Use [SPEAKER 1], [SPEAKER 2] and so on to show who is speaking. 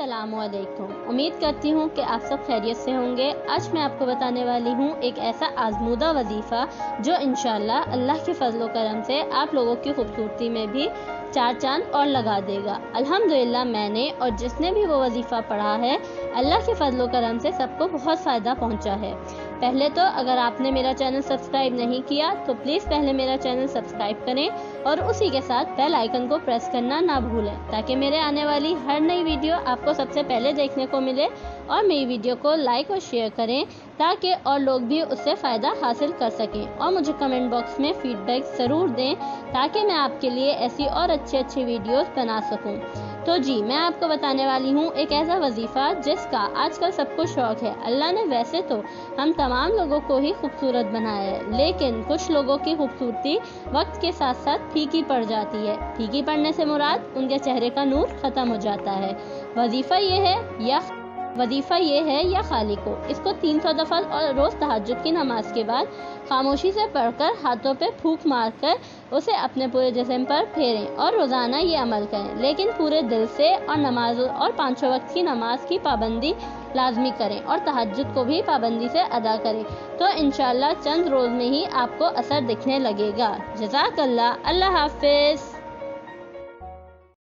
[SPEAKER 1] السلام علیکم۔ امید کرتی ہوں کہ آپ سب خیریت سے ہوں گے۔ آج میں آپ کو بتانے والی ہوں ایک ایسا آزمودہ وظیفہ جو انشاءاللہ اللہ کے فضل و کرم سے آپ لوگوں کی خوبصورتی میں بھی چار چاند اور لگا دے گا۔ الحمدللہ میں نے اور جس نے بھی وہ وظیفہ پڑھا ہے اللہ کے فضل و کرم سے سب کو بہت فائدہ پہنچا ہے۔ پہلے تو اگر آپ نے میرا چینل سبسکرائب نہیں کیا تو پلیز پہلے میرا چینل سبسکرائب کریں اور اسی کے ساتھ بیل آئیکن کو پریس کرنا نہ بھولیں تاکہ میرے آنے والی ہر نئی ویڈیو آپ کو سب سے پہلے دیکھنے کو ملے، اور میری ویڈیو کو لائک اور شیئر کریں تاکہ اور لوگ بھی اس سے فائدہ حاصل کر سکیں، اور مجھے کمنٹ باکس میں فیڈ بیک ضرور دیں تاکہ میں آپ کے لیے ایسی اور اچھی ویڈیوز بنا سکوں۔ تو جی، میں آپ کو بتانے والی ہوں ایک ایسا وظیفہ جس کا آج کل سب کو شوق ہے۔ اللہ نے ویسے تو ہم تمام لوگوں کو ہی خوبصورت بنایا ہے، لیکن کچھ لوگوں کی خوبصورتی وقت کے ساتھ ساتھ پھیکی پڑ جاتی ہے۔ پھیکی پڑنے سے مراد ان کے چہرے کا نور ختم ہو جاتا ہے۔ وظیفہ یہ ہے یا خالق کو اس کو 300 دفعہ اور روز تہجد کی نماز کے بعد خاموشی سے پڑھ کر ہاتھوں پہ پھونک مار کر اسے اپنے پورے جسم پر پھیریں اور روزانہ یہ عمل کریں، لیکن پورے دل سے، اور نماز اور 5 وقت کی نماز کی پابندی لازمی کریں اور تہجد کو بھی پابندی سے ادا کریں، تو انشاءاللہ چند روز میں ہی آپ کو اثر دکھنے لگے گا۔ جزاک اللہ۔ اللہ حافظ۔